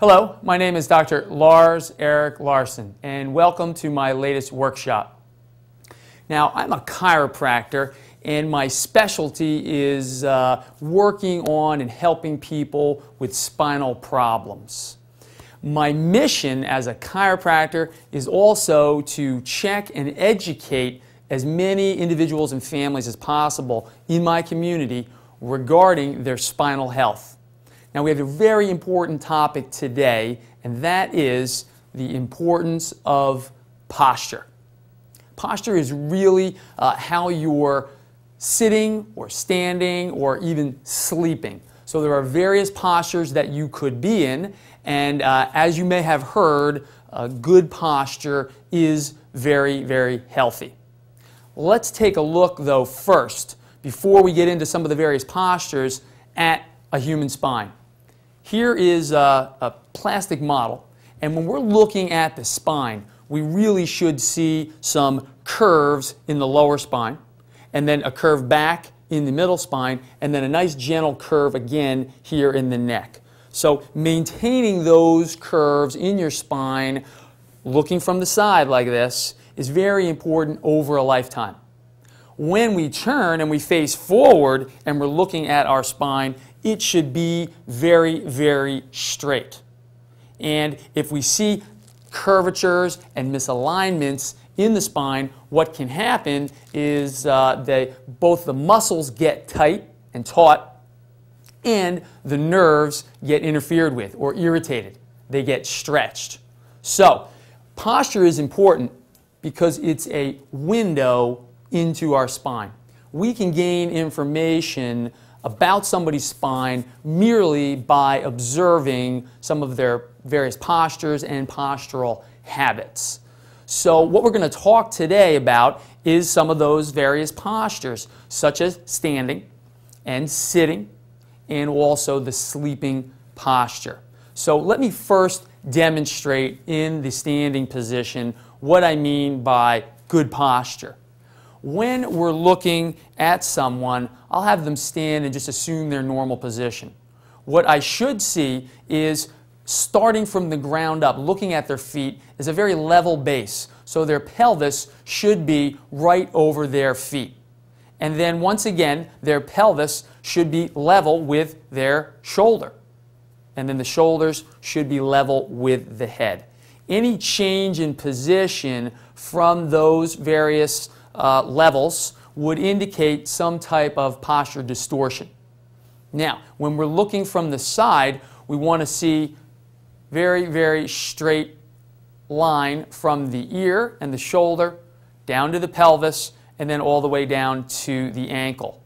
Hello, my name is Dr. Lars Erik Larson, and welcome to my latest workshop. Now, I'm a chiropractor, and my specialty is working on and helping people with spinal problems. My mission as a chiropractor is also to check and educate as many individuals and families as possible in my community regarding their spinal health. Now, we have a very important topic today, and that is the importance of posture. Posture is really how you're sitting or standing or even sleeping. So there are various postures that you could be in, and as you may have heard, good posture is very, very healthy. Let's take a look, though, first, before we get into some of the various postures, at a human spine. Here is a plastic model, and when we're looking at the spine, we really should see some curves in the lower spine, and then a curve back in the middle spine, and then a nice gentle curve again here in the neck. So maintaining those curves in your spine, looking from the side like this, is very important over a lifetime. When we turn and we face forward and we're looking at our spine, it should be very, very straight. And if we see curvatures and misalignments in the spine, what can happen is both the muscles get tight and taut, and the nerves get interfered with or irritated. They get stretched. So, posture is important because it's a window into our spine. We can gain information about somebody's spine merely by observing some of their various postures and postural habits. So what we're going to talk today about is some of those various postures, such as standing and sitting, and also the sleeping posture. So let me first demonstrate in the standing position what I mean by good posture. When we're looking at someone, I'll have them stand and just assume their normal position. What I should see is, starting from the ground up, looking at their feet, is a very level base. So their pelvis should be right over their feet. And then once again, their pelvis should be level with their shoulder. And then the shoulders should be level with the head. Any change in position from those various levels would indicate some type of posture distortion. Now, when we're looking from the side, we want to see very, very straight line from the ear and the shoulder down to the pelvis and then all the way down to the ankle.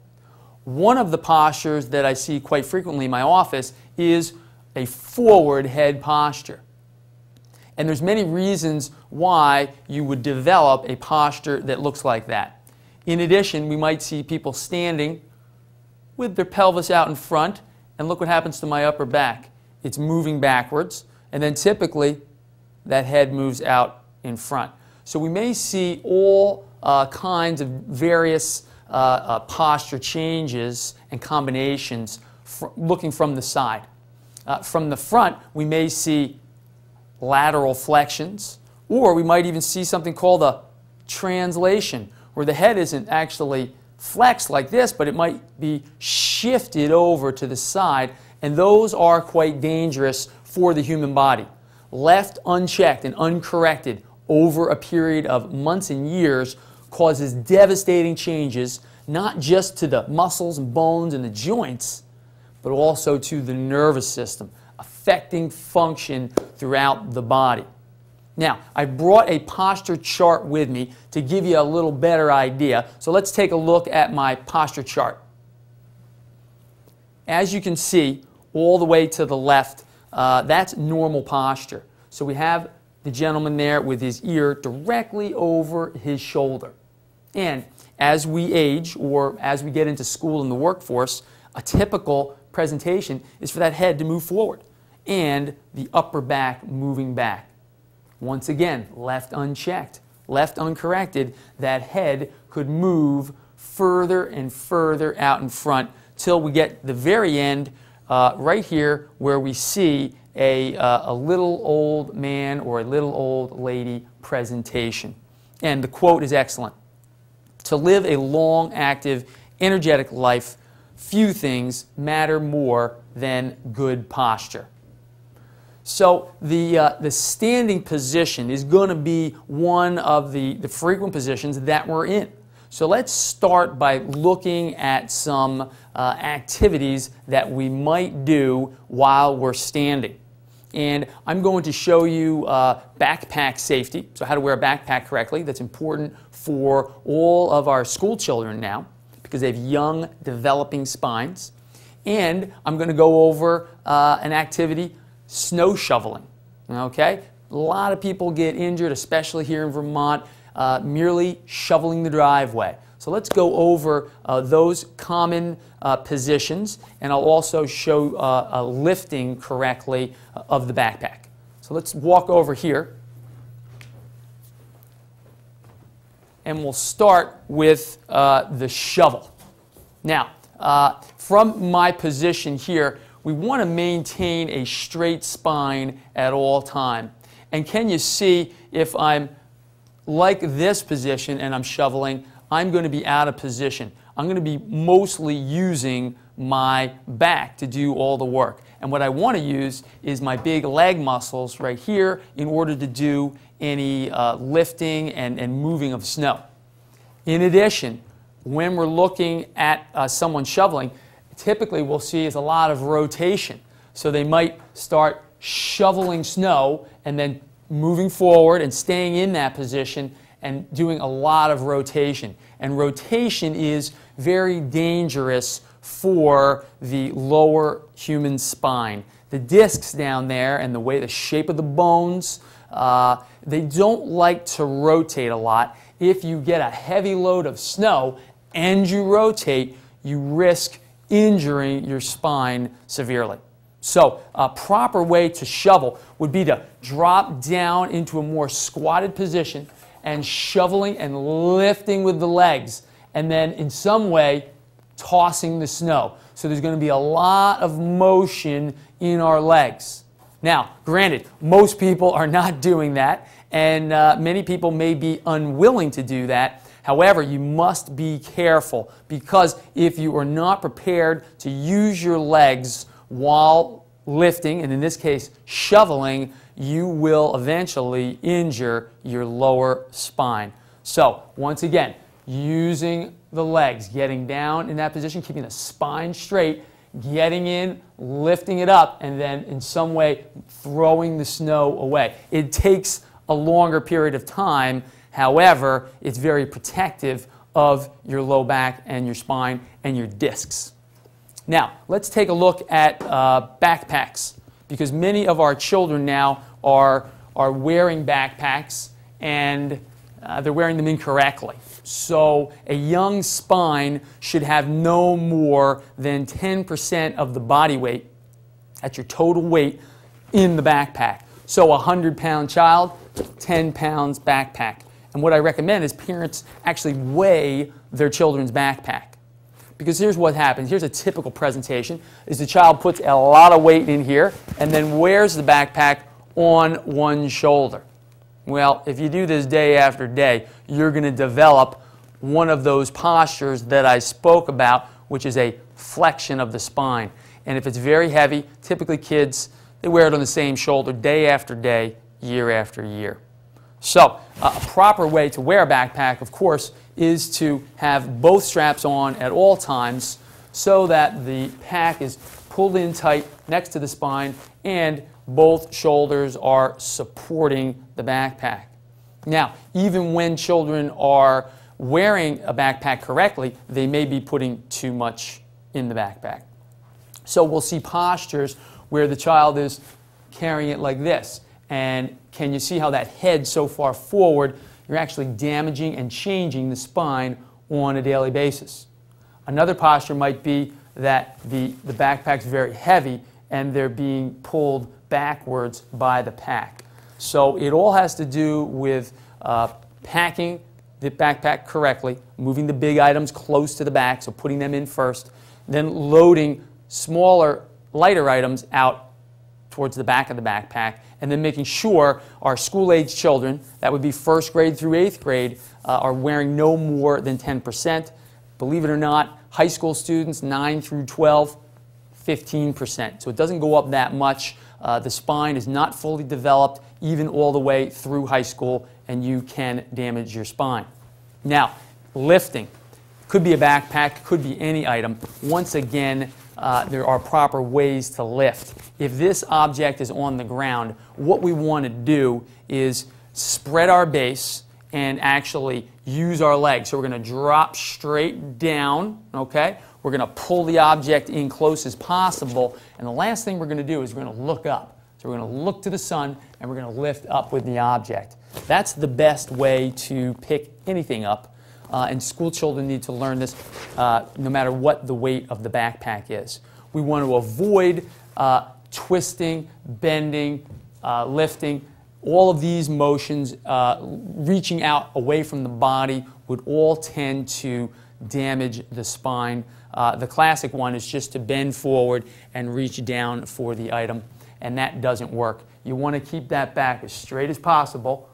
One of the postures that I see quite frequently in my office is a forward head posture. And there's many reasons why you would develop a posture that looks like that. In addition, we might see people standing with their pelvis out in front, and look what happens to my upper back. It's moving backwards, and then typically that head moves out in front. So we may see all kinds of various posture changes and combinations looking from the side. From the front, we may see lateral flexions, or we might even see something called a translation, where the head isn't actually flexed like this, but it might be shifted over to the side, and those are quite dangerous for the human body. Left unchecked and uncorrected over a period of months and years causes devastating changes, not just to the muscles and bones and the joints, but also to the nervous system, affecting function throughout the body. Now, I brought a posture chart with me to give you a little better idea. So let's take a look at my posture chart. As you can see, all the way to the left, that's normal posture. So we have the gentleman there with his ear directly over his shoulder. And as we age, or as we get into school and the workforce, a typical presentation is for that head to move forward and the upper back moving back. Once again, left unchecked, left uncorrected, that head could move further and further out in front till we get the very end right here where we see a little old man or a little old lady presentation. And the quote is excellent. To live a long, active, energetic life, few things matter more than good posture. So the standing position is going to be one of the frequent positions that we're in. So let's start by looking at some activities that we might do while we're standing. And I'm going to show you backpack safety, so how to wear a backpack correctly. That's important for all of our school children now because they have young, developing spines. And I'm going to go over an activity, snow shoveling. Okay? A lot of people get injured, especially here in Vermont, merely shoveling the driveway. So let's go over those common positions, and I'll also show lifting correctly of the backpack. So let's walk over here, and we'll start with the shovel. Now, from my position here, we want to maintain a straight spine at all time. And can you see if I'm like this position and I'm shoveling, I'm going to be out of position. I'm going to be mostly using my back to do all the work. And what I want to use is my big leg muscles right here in order to do any lifting and moving of snow. In addition, when we're looking at someone shoveling, typically we'll see is a lot of rotation. So they might start shoveling snow and then moving forward and staying in that position and doing a lot of rotation. And rotation is very dangerous for the lower human spine. The discs down there and the way the shape of the bones, they don't like to rotate a lot. If you get a heavy load of snow and you rotate, you risk injuring your spine severely. So a proper way to shovel would be to drop down into a more squatted position and shoveling and lifting with the legs, and then in some way tossing the snow. So there's going to be a lot of motion in our legs. Now, granted, most people are not doing that, and many people may be unwilling to do that. However, you must be careful, because if you are not prepared to use your legs while lifting, and in this case shoveling, you will eventually injure your lower spine. So, once again, using the legs, getting down in that position, keeping the spine straight, getting in, lifting it up, and then in some way throwing the snow away. It takes a longer period of time. However, it's very protective of your low back and your spine and your discs. Now, let's take a look at backpacks, because many of our children now are wearing backpacks, and they're wearing them incorrectly. So a young spine should have no more than 10% of the body weight, that's your total weight, in the backpack. So a 100-pound child, 10 pounds backpack. And what I recommend is parents actually weigh their children's backpack. Because here's what happens. Here's a typical presentation, is the child puts a lot of weight in here and then wears the backpack on one shoulder. Well, if you do this day after day, you're going to develop one of those postures that I spoke about, which is a flexion of the spine. And if it's very heavy, typically kids, they wear it on the same shoulder day after day, year after year. So, a proper way to wear a backpack, of course, is to have both straps on at all times so that the pack is pulled in tight next to the spine and both shoulders are supporting the backpack. Now, even when children are wearing a backpack correctly, they may be putting too much in the backpack. So we'll see postures where the child is carrying it like this. And can you see how that head so far forward, you're actually damaging and changing the spine on a daily basis. Another posture might be that the backpack's very heavy and they're being pulled backwards by the pack. So it all has to do with packing the backpack correctly, moving the big items close to the back, so putting them in first, then loading smaller lighter items out towards the back of the backpack, and then making sure our school-age children, that would be 1st grade through 8th grade, are wearing no more than 10%. Believe it or not, high school students, 9 through 12, 15%. So it doesn't go up that much. The spine is not fully developed even all the way through high school, and you can damage your spine. Now, lifting. Could be a backpack, could be any item. Once again, there are proper ways to lift. If this object is on the ground, what we want to do is spread our base and actually use our legs. So we're going to drop straight down, okay? We're going to pull the object in close as possible, and the last thing we're going to do is we're going to look up. So we're going to look to the sun, and we're going to lift up with the object. That's the best way to pick anything up, and school children need to learn this no matter what the weight of the backpack is. We want to avoid twisting, bending, lifting. All of these motions, reaching out away from the body, would all tend to damage the spine. The classic one is just to bend forward and reach down for the item, and that doesn't work. You want to keep that back as straight as possible,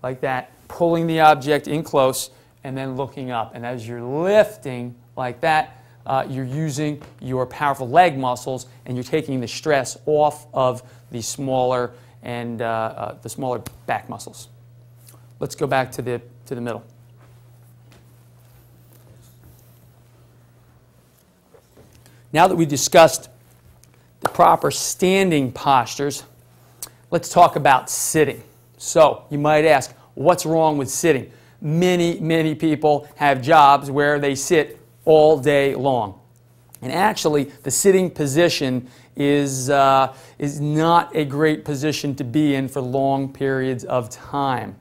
like that, pulling the object in close, and then looking up. And as you're lifting like that, you're using your powerful leg muscles, and you're taking the stress off of the smaller back muscles. Let's go back to the middle. Now that we've discussed the proper standing postures, let's talk about sitting. So you might ask, what's wrong with sitting? Many people have jobs where they sit all day long. And actually, the sitting position is not a great position to be in for long periods of time.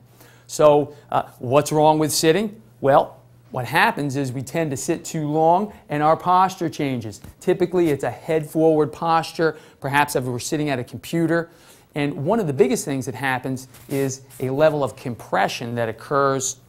So what's wrong with sitting? Well, what happens is we tend to sit too long and our posture changes. Typically, it's a head-forward posture, perhaps if we're sitting at a computer. And one of the biggest things that happens is a level of compression that occurs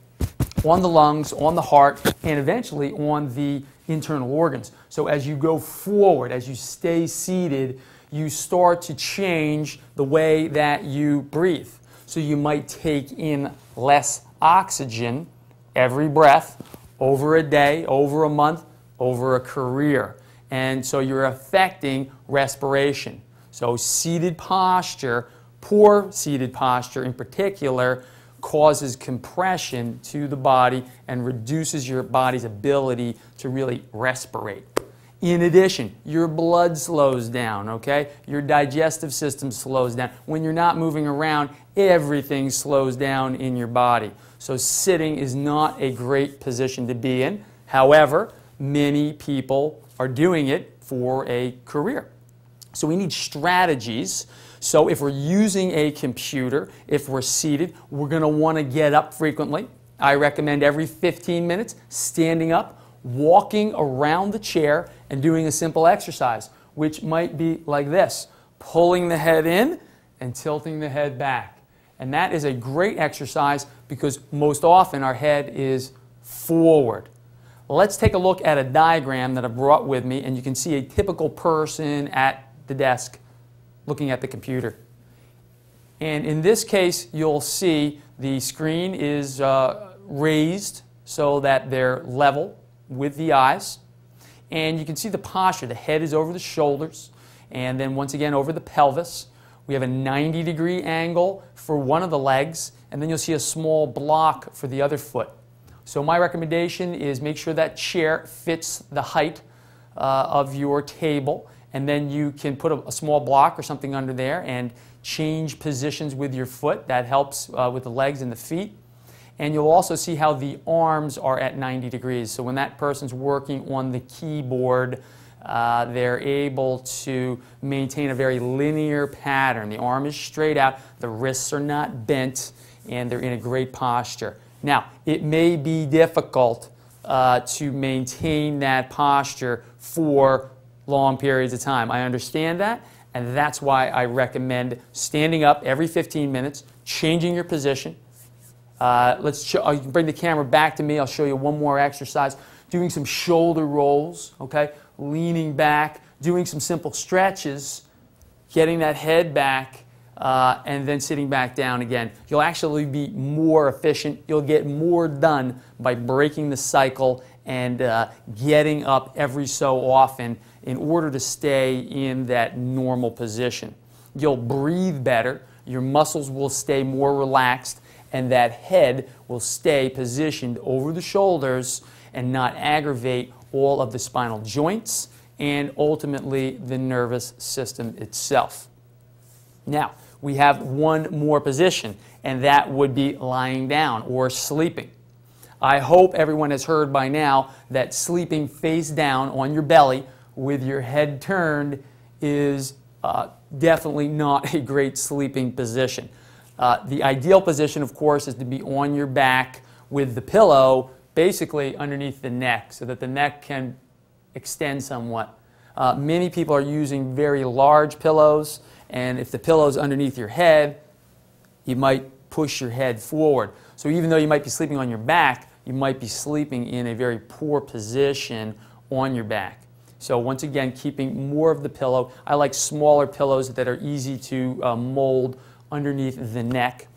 on the lungs, on the heart, and eventually on the internal organs. So as you go forward, as you stay seated, you start to change the way that you breathe. So you might take in less oxygen every breath, over a day, over a month, over a career. And so you're affecting respiration. So seated posture, poor seated posture in particular, causes compression to the body and reduces your body's ability to really respirate. In addition, your blood slows down, okay? Your digestive system slows down. When you're not moving around, everything slows down in your body. So sitting is not a great position to be in. However, many people are doing it for a career. So we need strategies. So if we're using a computer, if we're seated, we're going to want to get up frequently. I recommend every 15 minutes, standing up, walking around the chair, and doing a simple exercise, which might be like this: pulling the head in and tilting the head back. And that is a great exercise because most often our head is forward. Let's take a look at a diagram that I brought with me, and you can see a typical person at the desk looking at the computer. And in this case, you'll see the screen is raised so that they're level with the eyes. And you can see the posture. The head is over the shoulders, and then once again over the pelvis. We have a 90-degree angle for one of the legs, and then you'll see a small block for the other foot. So my recommendation is make sure that chair fits the height of your table, and then you can put a small block or something under there and change positions with your foot. That helps with the legs and the feet. And you'll also see how the arms are at 90 degrees. So when that person's working on the keyboard, they're able to maintain a very linear pattern. The arm is straight out, the wrists are not bent, and they're in a great posture. Now, it may be difficult to maintain that posture for long periods of time. I understand that, and that's why I recommend standing up every 15 minutes, changing your position. I'll bring the camera back to me. I'll show you one more exercise. Doing some shoulder rolls, okay? Leaning back, doing some simple stretches, getting that head back, and then sitting back down again. You'll actually be more efficient. You'll get more done by breaking the cycle and getting up every so often in order to stay in that normal position. You'll breathe better, your muscles will stay more relaxed, and that head will stay positioned over the shoulders and not aggravate all of the spinal joints and ultimately the nervous system itself. Now, we have one more position, and that would be lying down or sleeping. I hope everyone has heard by now that sleeping face down on your belly with your head turned is definitely not a great sleeping position. The ideal position, of course, is to be on your back with the pillow basically underneath the neck so that the neck can extend somewhat. Many people are using very large pillows, and if the pillow is underneath your head, you might push your head forward. So even though you might be sleeping on your back, you might be sleeping in a very poor position on your back. So once again, keeping more of the pillow. I like smaller pillows that are easy to mold underneath the neck.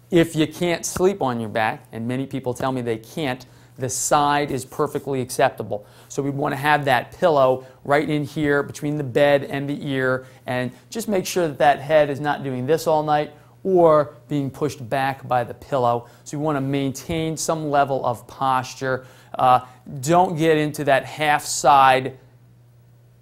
If you can't sleep on your back, and many people tell me they can't, the side is perfectly acceptable. So we want to have that pillow right in here between the bed and the ear, and just make sure that that head is not doing this all night or being pushed back by the pillow. So we want to maintain some level of posture. Don't get into that half side,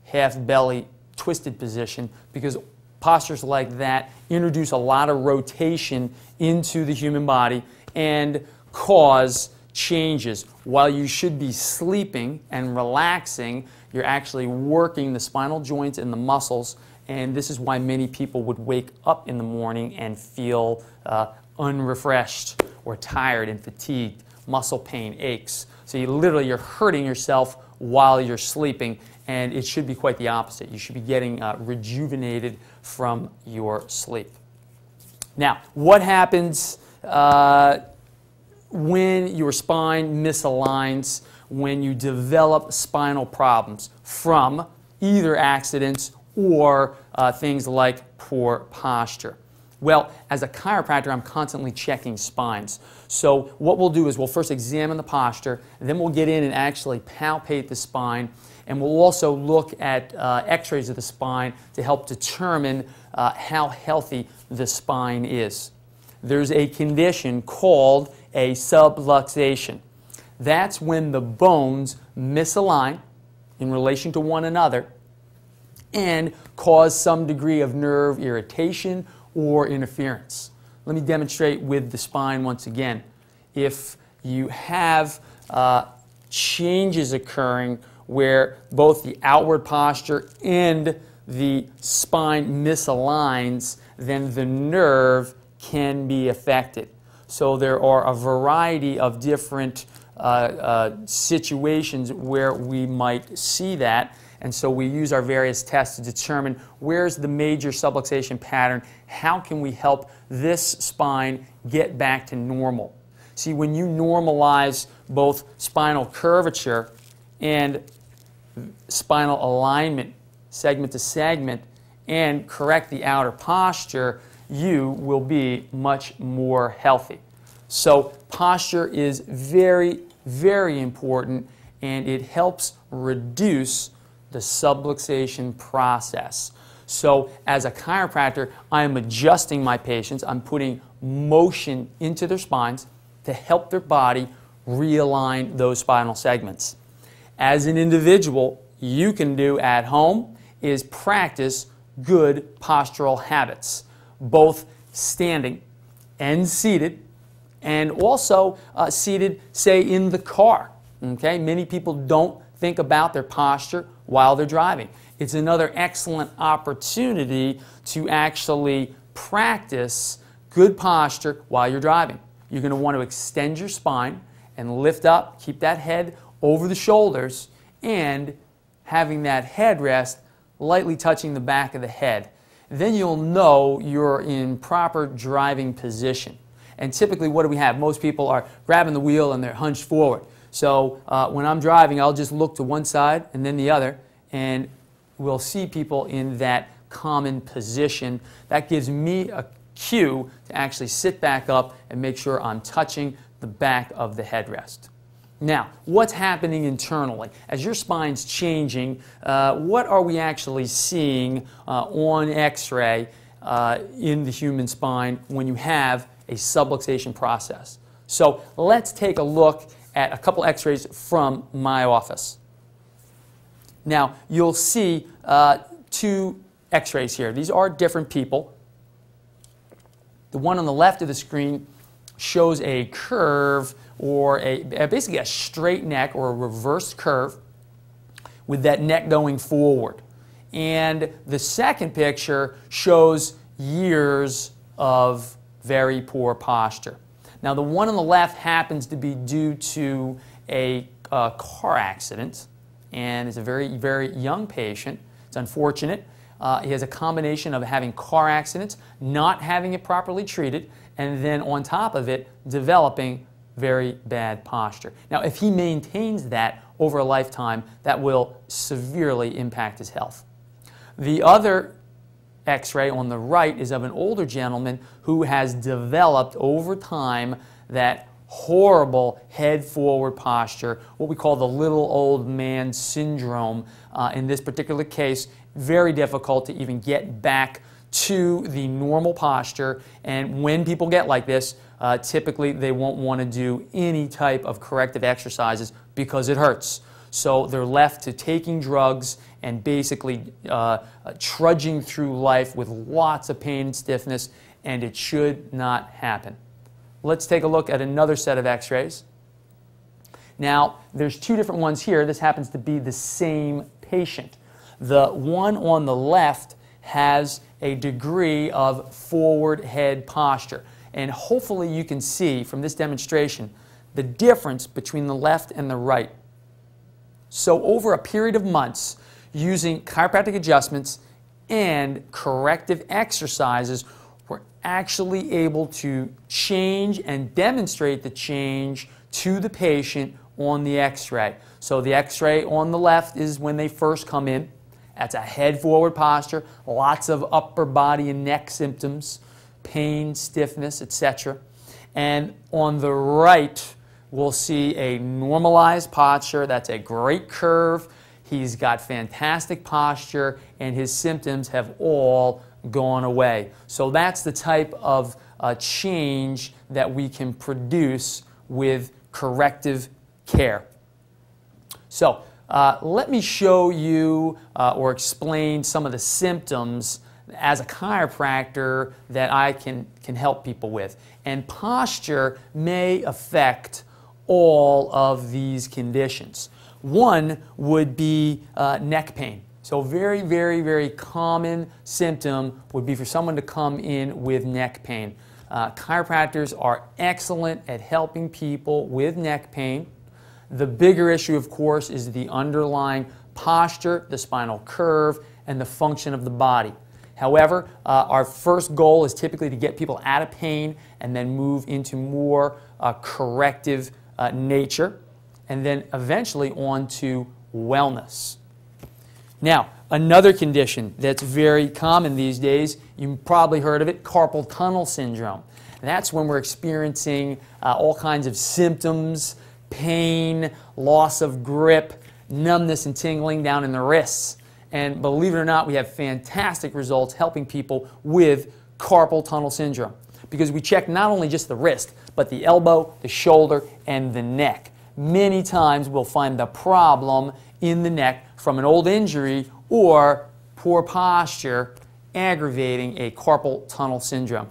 half belly twisted position, because postures like that introduce a lot of rotation into the human body and cause changes. While you should be sleeping and relaxing, you're actually working the spinal joints and the muscles, and this is why many people would wake up in the morning and feel unrefreshed or tired and fatigued, muscle pain, aches. So you're hurting yourself while you're sleeping, and it should be quite the opposite. You should be getting rejuvenated from your sleep. Now, what happens when your spine misaligns, when you develop spinal problems from either accidents or things like poor posture? Well, as a chiropractor, I'm constantly checking spines. So what we'll do is we'll first examine the posture, then we'll get in and actually palpate the spine, and we'll also look at x-rays of the spine to help determine how healthy the spine is. There's a condition called a subluxation. That's when the bones misalign in relation to one another and cause some degree of nerve irritation or interference. Let me demonstrate with the spine once again. If you have changes occurring where both the outward posture and the spine misaligns, then the nerve can be affected. So there are a variety of different situations where we might see that, and so we use our various tests to determine where's the major subluxation pattern, how can we help this spine get back to normal. See, when you normalize both spinal curvature and spinal alignment, segment to segment, and correct the outer posture, you will be much more healthy. So posture is very, very important, and it helps reduce the subluxation process. So as a chiropractor, I am adjusting my patients. I'm putting motion into their spines to help their body realign those spinal segments. As an individual, you can do at home is practice good postural habits, both standing and seated, and also seated, say, in the car. Okay? Many people don't think about their posture while they're driving. It's another excellent opportunity to actually practice good posture while you're driving. You're going to want to extend your spine and lift up, keep that head over the shoulders, and having that headrest lightly touching the back of the head. Then you'll know you're in proper driving position. And typically what do we have? Most people are grabbing the wheel and they're hunched forward. So when I'm driving, I'll just look to one side and then the other, and we'll see people in that common position. That gives me a cue to actually sit back up and make sure I'm touching the back of the headrest. Now, what's happening internally? As your spine's changing, what are we actually seeing on X-ray in the human spine when you have a subluxation process? So let's take a look at a couple X-rays from my office. Now, you'll see two X-rays here. These are different people. The one on the left of the screen shows a curve, or basically a straight neck or a reversed curve with that neck going forward. And the second picture shows years of very poor posture. Now, the one on the left happens to be due to a car accident, and is a very, very young patient. It's unfortunate. He has a combination of having car accidents, not having it properly treated, and then on top of it, developing very bad posture. Now, if he maintains that over a lifetime, that will severely impact his health. The other X-ray on the right is of an older gentleman who has developed over time that horrible head-forward posture, what we call the little old man syndrome. In this particular case, very difficult to even get back to the normal posture. And when people get like this, typically they won't want to do any type of corrective exercises because it hurts. So they're left to taking drugs and basically trudging through life with lots of pain and stiffness, and it should not happen. Let's take a look at another set of X-rays. Now, there's two different ones here. This happens to be the same patient. The one on the left has a degree of forward head posture. And hopefully you can see from this demonstration the difference between the left and the right. So over a period of months, using chiropractic adjustments and corrective exercises, we're actually able to change and demonstrate the change to the patient on the X-ray. So the X-ray on the left is when they first come in. That's a head-forward posture, lots of upper body and neck symptoms, pain, stiffness, etc. And on the right, we'll see a normalized posture. That's a great curve. He's got fantastic posture, and his symptoms have all gone away. So that's the type of change that we can produce with corrective care. So let me show you or explain some of the symptoms as a chiropractor that I can help people with. And posture may affect all of these conditions. One would be neck pain. So very, very, very common symptom would be for someone to come in with neck pain. Chiropractors are excellent at helping people with neck pain. The bigger issue, of course, is the underlying posture, the spinal curve, and the function of the body. However, our first goal is typically to get people out of pain and then move into more corrective nature, and then eventually on to wellness. Now, another condition that's very common these days, you've probably heard of it, carpal tunnel syndrome. And that's when we're experiencing all kinds of symptoms, pain, loss of grip, numbness and tingling down in the wrists. And believe it or not, we have fantastic results helping people with carpal tunnel syndrome, because we check not only just the wrist, but the elbow, the shoulder, and the neck. Many times we'll find the problem in the neck from an old injury or poor posture aggravating a carpal tunnel syndrome.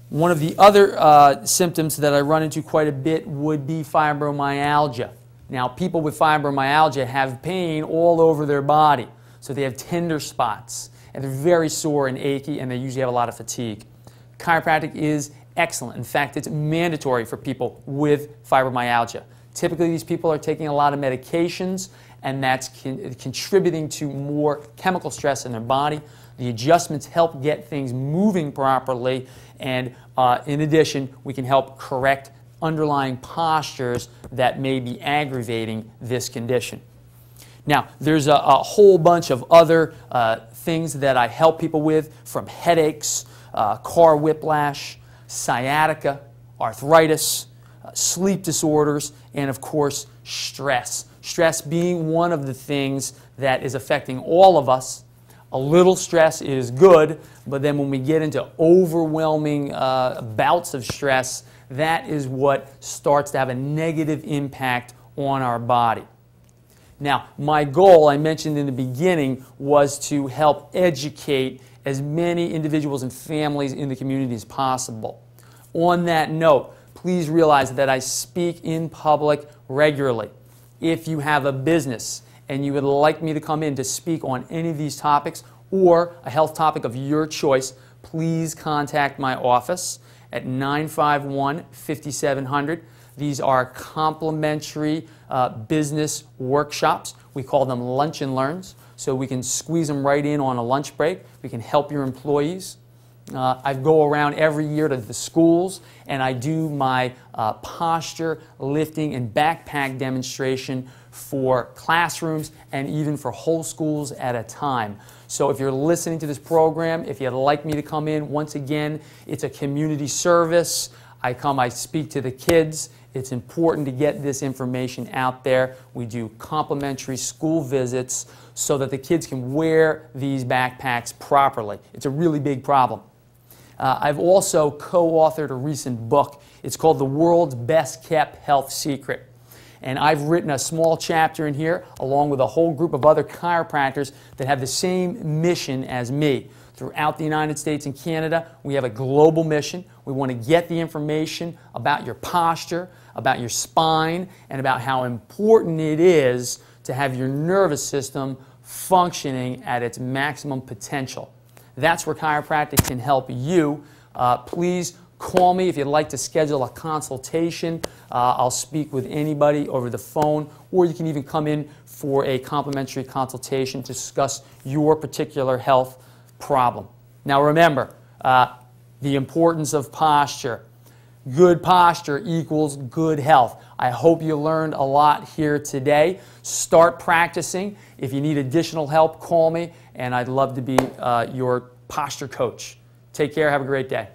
One of the other symptoms that I run into quite a bit would be fibromyalgia. Now, people with fibromyalgia have pain all over their body. So they have tender spots, and they're very sore and achy, and they usually have a lot of fatigue. Chiropractic is excellent. In fact, it's mandatory for people with fibromyalgia. Typically, these people are taking a lot of medications, and that's contributing to more chemical stress in their body. The adjustments help get things moving properly, and in addition, we can help correct underlying postures that may be aggravating this condition. Now, there's a whole bunch of other things that I help people with, from headaches, car whiplash, sciatica, arthritis, sleep disorders, and of course, stress. Stress being one of the things that is affecting all of us. A little stress is good, but then when we get into overwhelming bouts of stress, that is what starts to have a negative impact on our body. Now, my goal, I mentioned in the beginning, was to help educate as many individuals and families in the community as possible. On that note, please realize that I speak in public regularly. If you have a business and you would like me to come in to speak on any of these topics or a health topic of your choice, please contact my office at 951-5700. These are complimentary business workshops. We call them lunch and learns, so we can squeeze them right in on a lunch break. We can help your employees. I go around every year to the schools and I do my posture, lifting, and backpack demonstration for classrooms and even for whole schools at a time. So if you're listening to this program, if you'd like me to come in, once again, it's a community service. I speak to the kids. It's important to get this information out there. We do complimentary school visits so that the kids can wear these backpacks properly. It's a really big problem. I've also co-authored a recent book. It's called The World's Best Kept Health Secret. And I've written a small chapter in here along with a whole group of other chiropractors that have the same mission as me. Throughout the United States and Canada, we have a global mission. We want to get the information about your posture, about your spine, and about how important it is to have your nervous system functioning at its maximum potential. That's where chiropractic can help you. Please call me if you'd like to schedule a consultation. I'll speak with anybody over the phone, or you can even come in for a complimentary consultation to discuss your particular health problem. Now remember, the importance of posture. Good posture equals good health. I hope you learned a lot here today. Start practicing. If you need additional help, call me, and I'd love to be your posture coach. Take care. Have a great day.